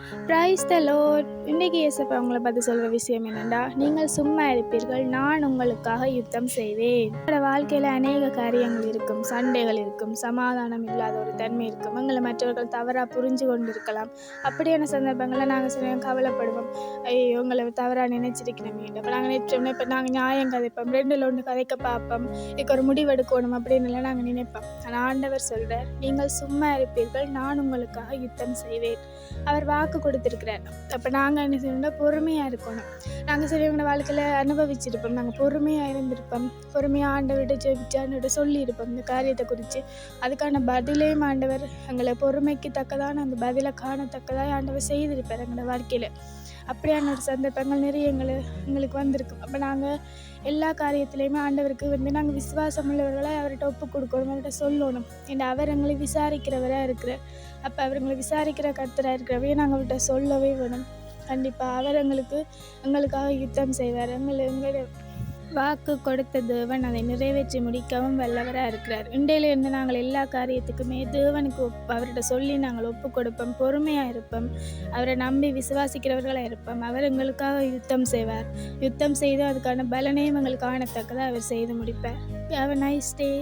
Praise the Lord. இன்றைக்கி இயேசப்பா உங்களை பார்த்து சொல்கிற விஷயம் என்னென்னா, நீங்கள் சும்மா இருப்பீர்கள், நான் உங்களுக்காக யுத்தம் செய்வேன். என்னோட வாழ்க்கையில் அநேக காரியங்கள் இருக்கும், சண்டைகள் இருக்கும், சமாதானம் இல்லாத ஒரு தன்மை இருக்கும், எங்களை மற்றவர்கள் தவறாக புரிஞ்சு கொண்டு இருக்கலாம். அப்படியான சந்தர்ப்பங்களில் நாங்கள் சில நேரம் கவலைப்படுவோம், ஐயோ உங்களை தவறாக நினைச்சிருக்கணும். இப்போ நாங்கள் நினைச்சோம்னா, இப்போ நாங்கள் நியாயம் கதைப்போம், ரெண்டில் ஒன்று கதைக்க பார்ப்போம், இதுக்கு ஒரு முடிவெடுக்கணும் அப்படின்னு நாங்கள் நினைப்போம். ஆனால் ஆண்டவர் சொல்கிறார், நீங்கள் சும்மா இருப்பீர்கள், நான் உங்களுக்காக யுத்தம் செய்வேன். அவர் வாக்கு கொடுத்துருக்கிறார். அப்போ நாங்கள் என்ன செய்யணும்னா பொறுமையாக இருக்கணும். நாங்கள் சிலவங்களோட வாழ்க்கையில் அனுபவிச்சிருப்போம், நாங்கள் பொறுமையாக இருந்திருப்போம், பொறுமையாக ஆண்டவர்கிட்ட ஜெபிச்சு ஆண்டவர்கிட்ட சொல்லியிருப்போம் இந்த காரியத்தை குறித்து. அதுக்கான பதிலையும் ஆண்டவர் எங்களை பொறுமைக்கு தக்கதான அந்த பதிலை காணத்தக்கதாக ஆண்டவர் செய்திருப்பார் எங்களோட வாழ்க்கையில். அப்படியான ஒரு சந்தர்ப்பங்கள் நிறைய எங்களுக்கு வந்திருக்கும். அப்போ நாங்கள் எல்லா காரியத்திலையுமே ஆண்டவருக்கு நாங்கள் விசுவாசம் உள்ளவர்களை அவர்கிட்ட ஒப்பு கொடுக்கணும், அவர்கிட்ட சொல்லணும். ஏன்னா அவர் எங்களை விசாரிக்கிறவராக இருக்கிறார். அப்போ அவர்களை விசாரிக்கிற கர்த்தராக இருக்கிறவே நாங்கள் அவர்கிட்ட சொல்லவே வேணும். கண்டிப்பாக அவர் எங்களுக்காக யுத்தம் செய்வார். எங்களை வாக்கு கொடுத்த தேவன் அதை நிறைவேற்றி முடிக்கவும் வல்லவராக இருக்கிறார். இன்றையிலிருந்து நாங்கள் எல்லா காரியத்துக்குமே தேவனுக்கு அவர்கிட்ட சொல்லி நாங்கள் ஒப்பு கொடுப்போம், பொறுமையாக இருப்போம், அவரை நம்பி விசுவாசிக்கிறவர்களாக இருப்போம். அவர் எங்களுக்காக யுத்தம் செய்வார். யுத்தம் செய்து அதுக்கான பலனையும் எங்களுக்கு காணத்தக்கதாக அவர் செய்து முடிப்பார். Have a nice day.